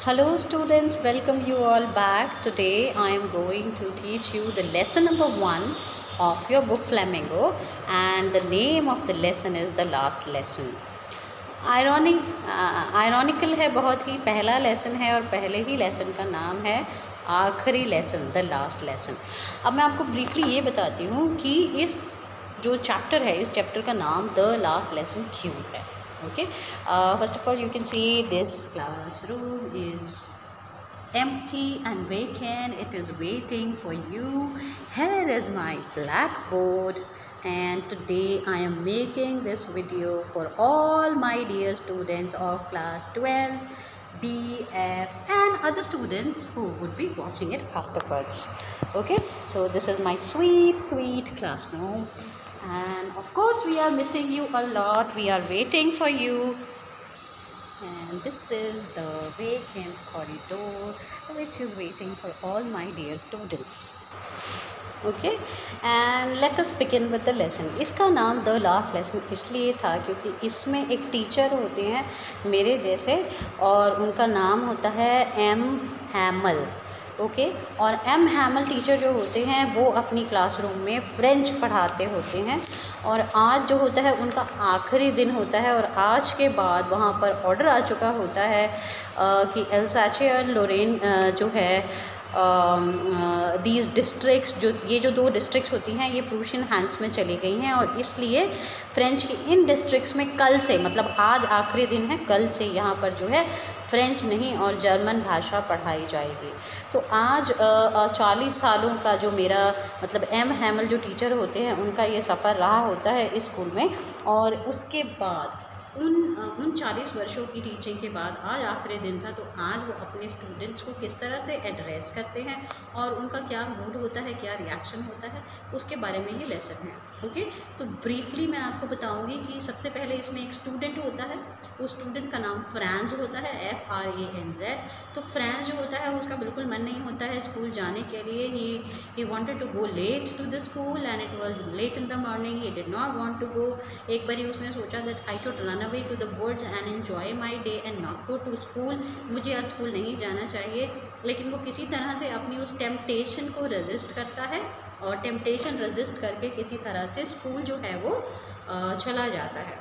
Hello students, welcome you all back. Today I am going to teach you the lesson number 1 of your book Flamingo, and the name of the lesson is the last lesson. Ironical है बहुत ही, पहला lesson है और पहले ही lesson का नाम है आखिरी लेसन, द लास्ट लेसन। अब मैं आपको ब्रीफली ये बताती हूँ कि इस जो चैप्टर है, इस चैप्टर का नाम द लास्ट लेसन क्यों है। Okay, first of all you can see this classroom is empty and vacant. It is waiting for you. Here is my blackboard, and today I am making this video for all my dear students of class 12, BF and other students who would be watching it afterwards. Okay, so this is my sweet classroom, and of course we are missing you a lot. We are waiting for you, and this is the vacant corridor which is waiting for all my dear students. Okay, and let us begin with the lesson. इसका नाम the last lesson इसलिए था क्योंकि इसमें एक teacher होते हैं मेरे जैसे, और उनका नाम होता है एम हैमल। ओके, और एम हैमल टीचर जो होते हैं वो अपनी क्लासरूम में फ़्रेंच पढ़ाते होते हैं, और आज जो होता है उनका आखिरी दिन होता है, और आज के बाद वहाँ पर ऑर्डर आ चुका होता है कि एल्साचे और लोरेन जो है दीज डिस्ट्रिक्ट्स, जो ये जो 2 डिस्ट्रिक्ट्स होती हैं ये प्रूशियन हैंड्स में चली गई हैं, और इसलिए फ़्रेंच की इन डिस्ट्रिक्ट्स में कल से, मतलब आज आखिरी दिन है, कल से यहाँ पर जो है फ़्रेंच नहीं और जर्मन भाषा पढ़ाई जाएगी। तो आज 40 सालों का जो मेरा मतलब एम हैमल जो टीचर होते हैं उनका ये सफ़र रहा होता है इस स्कूल में, और उसके बाद उन 40 वर्षों की टीचिंग के बाद आज आखिरी दिन था। तो आज वो अपने स्टूडेंट्स को किस तरह से एड्रेस करते हैं और उनका क्या मूड होता है, क्या रिएक्शन होता है, उसके बारे में ये लेसन है। ओके, तो ब्रीफली मैं आपको बताऊंगी कि सबसे पहले इसमें एक स्टूडेंट होता है, उस स्टूडेंट का नाम फ्रांस होता है, FRANZ। तो फ्रांस जो होता है उसका बिल्कुल मन नहीं होता है स्कूल जाने के लिए। He wanted to go late to the school and it was late in the morning. He did not want to go. एक बारी उसने सोचा that I should run away to the woods and enjoy my day and not go to school. मुझे आज school नहीं जाना चाहिए, लेकिन वो किसी तरह से अपनी उस टेम्पटेशन को रेजिस्ट करता है, और टेम्पटेशन रेजिस्ट करके किसी तरह से स्कूल जो है वो चला जाता है।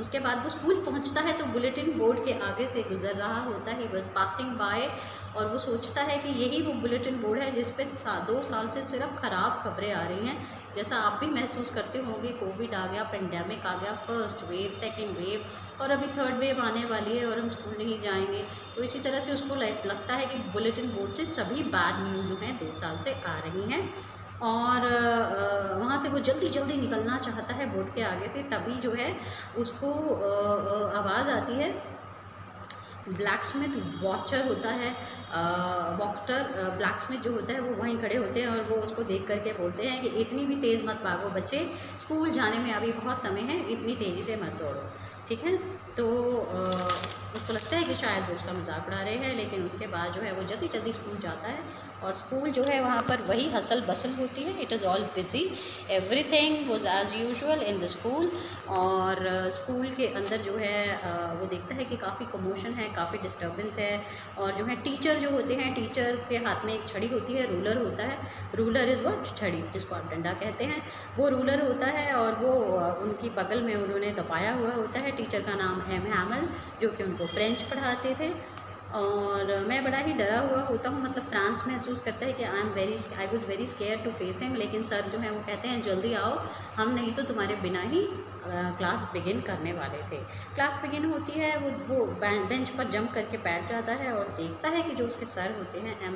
उसके बाद वो स्कूल पहुंचता है तो बुलेटिन बोर्ड के आगे से गुजर रहा होता है, बस पासिंग बाय, और वो सोचता है कि यही वो बुलेटिन बोर्ड है जिस पे 2 साल से सिर्फ ख़राब खबरें आ रही हैं। जैसा आप भी महसूस करते होंगे, कोविड आ गया, पेंडेमिक आ गया, फर्स्ट वेव, सेकंड वेव, और अभी थर्ड वेव आने वाली है और हम स्कूल नहीं जाएंगे। तो इसी तरह से उसको लगता है कि बुलेटिन बोर्ड से सभी बैड न्यूज़ जो हैं 2 साल से आ रही हैं, और वहाँ से वो जल्दी निकलना चाहता है बोर्ड के आगे से। तभी जो है उसको आवाज़ आती है, ब्लैकस्मिथ वॉचर होता है, वॉक्टर ब्लैकस्मिथ जो होता है वो वहीं खड़े होते हैं, और वो उसको देख करके बोलते हैं कि इतनी भी तेज़ मत भागो बच्चे, स्कूल जाने में अभी बहुत समय है, इतनी तेज़ी से मत दौड़ो, ठीक है। तो उसको लगता है कि शायद वो उसका मजाक उड़ा रहे हैं, लेकिन उसके बाद जो है वो जल्दी स्कूल जाता है, और स्कूल जो है वहाँ पर वही हसल बसल होती है। It is all busy, everything was as usual in the school. और स्कूल के अंदर जो है वो देखता है कि काफ़ी कमोशन है, काफ़ी डिस्टर्बेंस है, और जो है टीचर जो होते हैं, टीचर के हाथ में एक छड़ी होती है, रूलर होता है। रूलर इज़ व्हाट, छड़ी जिसको आप डंडा कहते हैं, वो रूलर होता है, और वो उनकी बगल में उन्होंने दबाया हुआ होता है। टीचर का नाम एम हैमल, जो कि उनको फ्रेंच पढ़ाते थे। और मैं बड़ा ही डरा हुआ होता हूँ, मतलब फ्रांस महसूस करता है कि I was very scare to face him, लेकिन सर जो है वो कहते हैं जल्दी आओ, हम नहीं तो तुम्हारे बिना ही क्लास बिगिन करने वाले थे। क्लास बिगिन होती है, वो बेंच पर जंप करके बैठ जाता है और देखता है कि जो उसके सर होते हैं, एम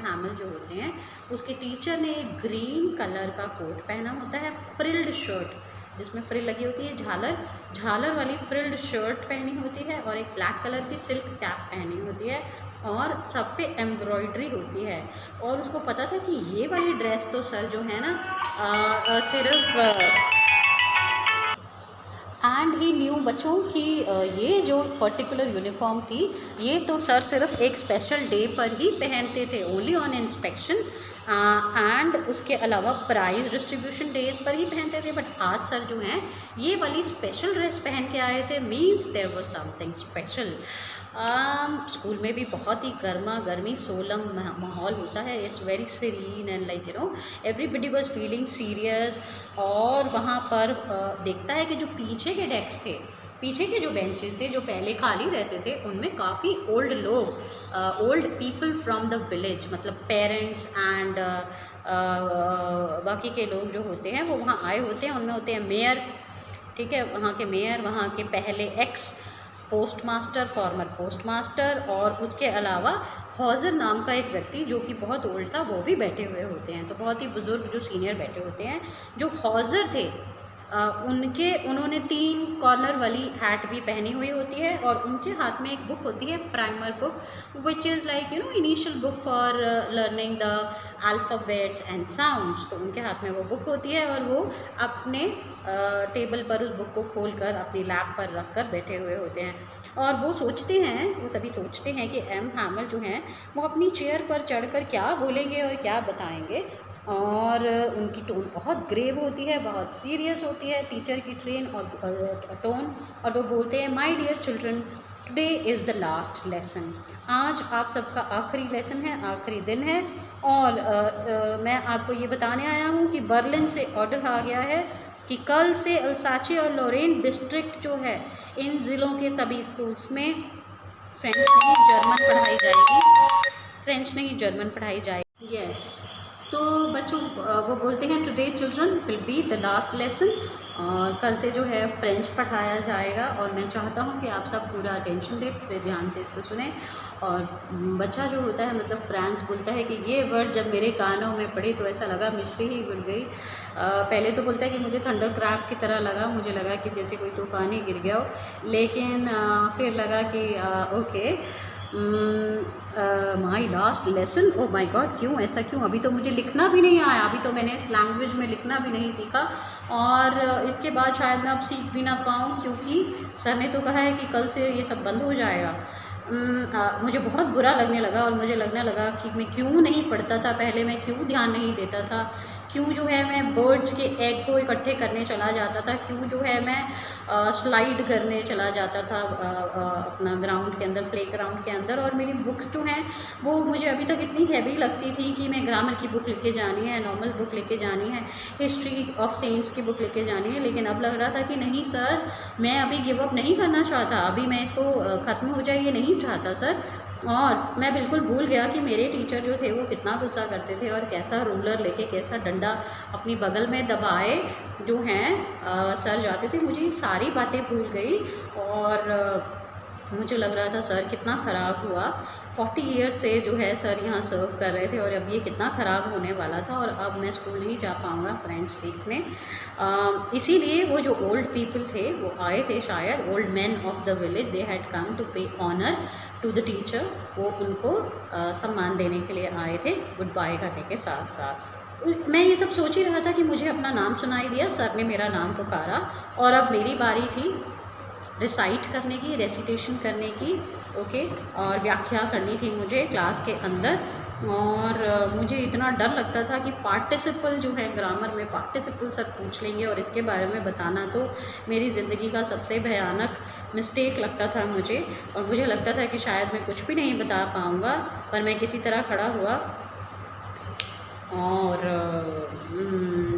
हैमल जो होते हैं, उसके टीचर ने एक ग्रीन कलर का कोट पहना होता है, फ्रिल्ड शर्ट जिसमें फ्रिल लगी होती है, झालर वाली फ्रिल्ड शर्ट पहनी होती है, और एक ब्लैक कलर की सिल्क कैप पहनी होती है, और सब पे एम्ब्रॉयडरी होती है। और उसको पता था कि ये वाली ड्रेस तो सर जो है ना सिर्फ एंड ही न्यू बच्चों की ये जो पर्टिकुलर यूनिफॉर्म थी ये तो सर सिर्फ एक स्पेशल डे पर ही पहनते थे, ओनली ऑन इंस्पेक्शन, एंड उसके अलावा प्राइज़ डिस्ट्रीब्यूशन डेज पर ही पहनते थे। बट आज सर जो हैं ये वाली स्पेशल ड्रेस पहन के आए थे, means there was something special. School में भी बहुत ही गर्मा गर्मी सोलम माहौल होता है, it's very serene and like everybody was feeling serious. और वहाँ पर देखता है कि जो पीछे के डेस्क थे, पीछे के जो बेंचेस थे जो पहले खाली रहते थे, उनमें काफ़ी ओल्ड लोग, old people from the village, मतलब पेरेंट्स एंड बाकी के लोग जो होते हैं वो वहाँ आए होते हैं। उनमें होते हैं मेयर, ठीक है, वहाँ के मेयर, वहाँ के पहले x post master, farmer post master, और उसके अलावा हौज़र नाम का एक व्यक्ति जो कि बहुत ओल्ड था वो भी बैठे हुए होते हैं। तो बहुत ही बुज़ुर्ग जो सीनियर बैठे होते हैं, जो हौज़र थे उन्होंने 3 कॉर्नर वाली हैट भी पहनी हुई होती है, और उनके हाथ में एक बुक होती है, primer book, which is like initial book for learning the alphabets and sounds. तो उनके हाथ में वो बुक होती है और वो अपने टेबल पर उस बुक को खोलकर अपनी लैप पर रख कर बैठे हुए होते हैं। और वो सोचते हैं, वो सभी सोचते हैं कि एम हैमल जो हैं वो अपनी चेयर पर चढ़कर क्या बोलेंगे और क्या बताएंगे। और उनकी टोन बहुत ग्रेव होती है, बहुत सीरियस होती है, टीचर की ट्रेन और टोन। और वो बोलते हैं, my dear children, today is the last lesson. आज आप सबका आखिरी लेसन है, आखिरी दिन है। और मैं आपको ये बताने आया हूँ कि बर्लिन से ऑर्डर आ गया है कि कल से अल्साचे और लॉरेन डिस्ट्रिक्ट जो है, इन ज़िलों के सभी स्कूल्स में फ्रेंच नहीं जर्मन पढ़ाई जाएगी, फ्रेंच नहीं जर्मन पढ़ाई जाएगी। यस, तो बच्चों वो बोलते हैं today children will be the last lesson, और कल से जो है फ्रेंच पढ़ाया जाएगा। और मैं चाहता हूँ कि आप सब पूरा अटेंशन दें, पूरे ध्यान से इसको सुने। और बच्चा जो होता है, मतलब फ्रांस बोलता है कि ये वर्ड जब मेरे कानों में पड़े तो ऐसा लगा मिस्ट्री ही घुल गई। पहले तो बोलता है कि मुझे थंडर क्रैप की तरह लगा, मुझे लगा कि जैसे कोई तूफ़ान ही गिर गया हो, लेकिन फिर लगा कि okay, my last lesson, oh my God, क्यों ऐसा क्यों? अभी तो मुझे लिखना भी नहीं आया, अभी तो मैंने इस लैंग्वेज में लिखना भी नहीं सीखा, और इसके बाद शायद मैं अब सीख भी ना पाऊँ, क्योंकि सर ने तो कहा है कि कल से ये सब बंद हो जाएगा। मुझे बहुत बुरा लगने लगा, और मुझे लगने लगा कि मैं क्यों नहीं पढ़ता था पहले, मैं क्यों ध्यान नहीं देता था, क्यों जो है मैं वर्ड्स के एग को इकट्ठे करने चला जाता था, क्यों जो है मैं स्लाइड करने चला जाता था अपना ग्राउंड के अंदर, प्ले ग्राउंड के अंदर। और मेरी बुक्स जो हैं वो मुझे अभी तक इतनी हैवी लगती थी कि मैं ग्रामर की बुक लेके जानी है, नॉर्मल बुक लेके जानी है, हिस्ट्री ऑफ सेंट्स की बुक लेके जानी है। लेकिन अब लग रहा था कि नहीं सर, मैं अभी गिव अप नहीं करना चाहता, अभी मैं इसको ख़त्म हो जाए ये नहीं चाहता सर। और मैं बिल्कुल भूल गया कि मेरे टीचर जो थे वो कितना गुस्सा करते थे, और कैसा रूलर लेके, कैसा डंडा अपनी बगल में दबाए जो हैं सर जाते थे। मुझे ये सारी बातें भूल गई, और मुझे लग रहा था सर कितना ख़राब हुआ। 40 ईयर से जो है सर यहाँ सर्व कर रहे थे, और अब ये कितना ख़राब होने वाला था, और अब मैं स्कूल नहीं जा पाऊँगा फ्रेंच सीखने। इसीलिए वो जो ओल्ड पीपल थे वो आए थे, शायद old man of the village, they had come to pay honour to the teacher. वो उनको सम्मान देने के लिए आए थे, गुड बाय करने के साथ साथ। मैं ये सब सोच ही रहा था कि मुझे अपना नाम सुनाई दिया, सर ने मेरा नाम पुकारा, और अब मेरी बारी थी रिसाइट करने की, रेसिटेशन करने की, ओके, और व्याख्या करनी थी मुझे क्लास के अंदर। और मुझे इतना डर लगता था कि पार्टिसिपल जो है, ग्रामर में पार्टिसिपल सर पूछ लेंगे, और इसके बारे में बताना तो मेरी ज़िंदगी का सबसे भयानक मिस्टेक लगता था मुझे। और मुझे लगता था कि शायद मैं कुछ भी नहीं बता पाऊँगा, पर मैं किसी तरह खड़ा हुआ और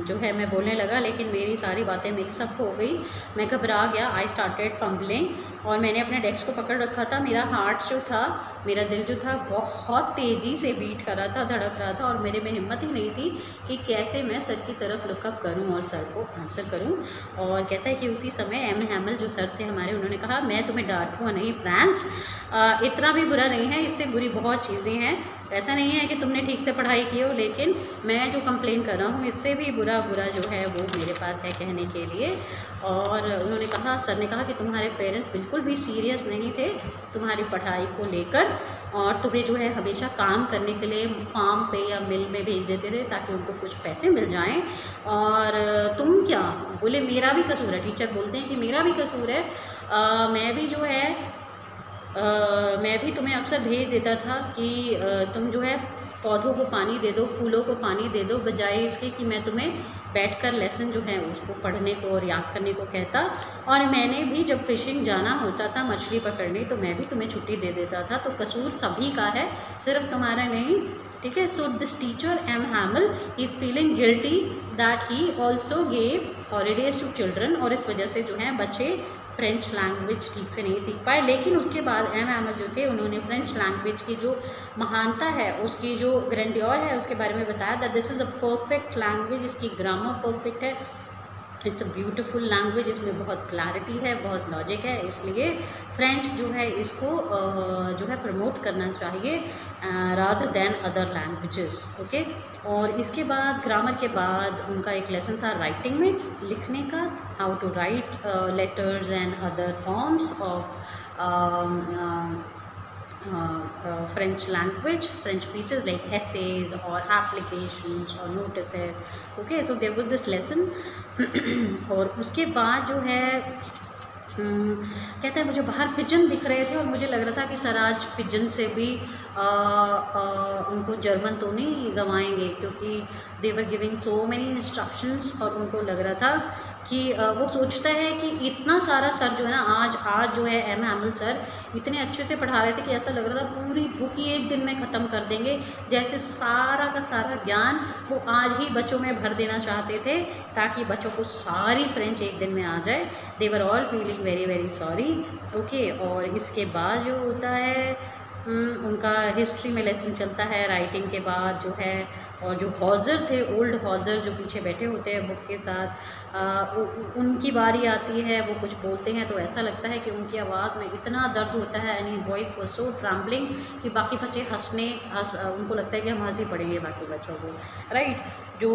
जो है मैं बोलने लगा, लेकिन मेरी सारी बातें मिक्सअप हो गई, मैं घबरा गया, आई स्टार्टेड फंबलिंग, और मैंने अपने डेस्क को पकड़ रखा था। मेरा हार्ट जो था, मेरा दिल जो था बहुत तेज़ी से बीट कर रहा था, धड़क रहा था, और मेरे में हिम्मत ही नहीं थी कि कैसे मैं सर की तरफ लुकअप करूं और सर को आंसर करूं। और कहता है कि उसी समय एम हैमल जो सर थे हमारे, उन्होंने कहा मैं तुम्हें डांटूंगा नहीं फ्रांस, इतना भी बुरा नहीं है, इससे बुरी बहुत चीज़ें हैं, ऐसा नहीं है कि तुमने ठीक से पढ़ाई की हो, लेकिन मैं जो कंप्लेन कर रहा हूँ इससे भी बुरा थोड़ा बुरा जो है वो मेरे पास है कहने के लिए। और उन्होंने कहा, सर ने कहा कि तुम्हारे पेरेंट्स बिल्कुल भी सीरियस नहीं थे तुम्हारी पढ़ाई को लेकर, और तुम्हें जो है हमेशा काम करने के लिए फार्म पे या मिल में भेज देते थे ताकि उनको कुछ पैसे मिल जाएं, और तुम क्या? बोले मेरा भी कसूर है। टीचर बोलते हैं कि मेरा भी कसूर है, मैं भी जो है मैं भी तुम्हें अक्सर भेज देता था कि तुम जो है पौधों को पानी दे दो, फूलों को पानी दे दो, बजाय इसके कि मैं तुम्हें बैठकर लेसन जो है उसको पढ़ने को और याद करने को कहता। और मैंने भी जब फिशिंग जाना होता था मछली पकड़ने, तो मैं भी तुम्हें छुट्टी दे देता था। तो कसूर सभी का है, सिर्फ तुम्हारा नहीं, ठीक है। So this teacher M Hamel is feeling guilty that he also gave holidays to children, और इस वजह से जो है बच्चे फ्रेंच लैंग्वेज ठीक से नहीं सीख पाए। लेकिन उसके बाद एम हैमल जो थे उन्होंने फ्रेंच लैंग्वेज की जो महानता है, उसकी जो ग्रैंडियर है, उसके बारे में बताया that this is a perfect language, इसकी ग्रामर परफेक्ट है, इट्स अ ब्यूटीफुल लैंग्वेज, इसमें बहुत क्लैरिटी है, बहुत लॉजिक है, इसलिए फ्रेंच जो है इसको जो है प्रमोट करना चाहिए rather than other languages, okay. और इसके बाद ग्रामर के बाद उनका एक लेसन था राइटिंग में, लिखने का, how to write letters and other forms of French language, French pieces like essays or applications or notices, okay, so there was this lesson। और उसके बाद जो है कहते हैं मुझे बाहर पिजन दिख रहे थे और मुझे लग रहा था कि सर आज पिजन से भी उनको जर्मन तो नहीं गंवाएंगे, क्योंकि they were giving so many instructions, और उनको लग रहा था कि वो सोचता है कि इतना सारा सर जो है ना आज जो है एम हैमल सर इतने अच्छे से पढ़ा रहे थे कि ऐसा लग रहा था पूरी बुक ही एक दिन में ख़त्म कर देंगे, जैसे सारा का सारा ज्ञान वो आज ही बच्चों में भर देना चाहते थे ताकि बच्चों को सारी फ्रेंच एक दिन में आ जाए। They were all feeling very very sorry, okay. और इसके बाद जो होता है उनका हिस्ट्री में लेसन चलता है राइटिंग के बाद जो है, और जो हॉजर थे, ओल्ड हॉजर जो पीछे बैठे होते हैं बुक के साथ, उनकी बारी आती है, वो कुछ बोलते हैं तो ऐसा लगता है कि उनकी आवाज़ में इतना दर्द होता है, and voice was so trembling कि बाकी बच्चे उनको लगता है कि हम हंसी पड़ेंगे बाकी बच्चों को, राइट। जो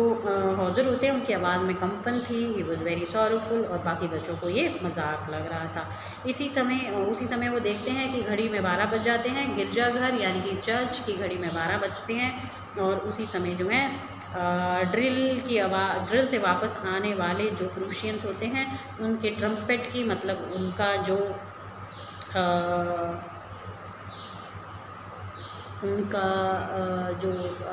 हॉजर होते हैं उनकी आवाज़ में कंपन थी, ही वॉज वेरी सॉरोफुल, और बाकी बच्चों को ये मजाक लग रहा था। उसी समय वो देखते हैं कि घड़ी में 12 बज जाते हैं, गिरजाघर यानी कि चर्च की घड़ी में 12 बजते हैं, और उसी समय जो है ड्रिल से वापस आने वाले जो प्रूशियंस होते हैं उनके ट्रम्पेट की, मतलब उनका जो जो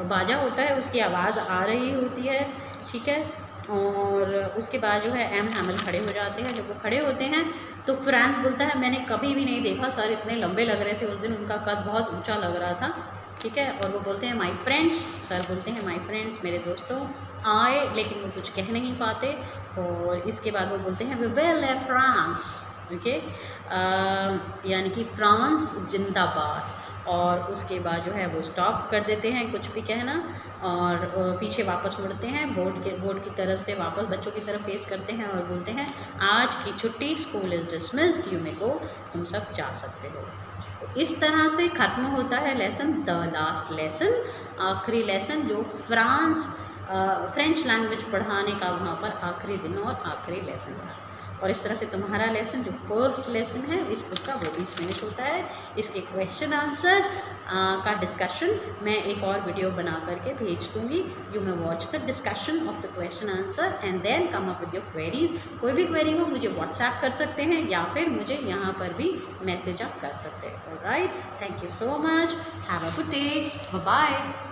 बाजा होता है उसकी आवाज़ आ रही होती है, ठीक है। और उसके बाद जो है एम हैमल खड़े हो जाते हैं। जब वो खड़े होते हैं तो फ्रांस बोलता है मैंने कभी भी नहीं देखा सर इतने लंबे लग रहे थे उस दिन, उनका कद बहुत ऊंचा लग रहा था, ठीक है। और वो बोलते हैं माय फ्रेंड्स, सर बोलते हैं माय फ्रेंड्स, मेरे दोस्तों आए, लेकिन वो कुछ कह नहीं पाते। और इसके बाद वो बोलते हैं वी विल लेव फ्रांस, ओके, यानी कि फ्रांस जिंदाबाद। और उसके बाद जो है वो स्टॉप कर देते हैं कुछ भी कहना, और पीछे वापस मुड़ते हैं, बोर्ड की तरफ से वापस बच्चों की तरफ फेस करते हैं और बोलते हैं आज की छुट्टी, school is dismissed, you may go, तुम सब जा सकते हो। इस तरह से ख़त्म होता है लेसन, द लास्ट लेसन, आखिरी लेसन जो फ्रेंच लैंग्वेज पढ़ाने का वहाँ पर आखिरी दिन और आखिरी लेसन था। और इस तरह से तुम्हारा लेसन जो फर्स्ट लेसन है इस बुक का वो भी फिनिश होता है। इसके क्वेश्चन आंसर का डिस्कशन मैं एक और वीडियो बना करके भेज दूँगी। You may watch the discussion of the question answer and then come up with your queries. कोई भी क्वेरी हो मुझे व्हाट्सएप कर सकते हैं या फिर मुझे यहाँ पर भी मैसेज आप कर सकते हैं। Alright, thank you so much, have a good day, bye bye.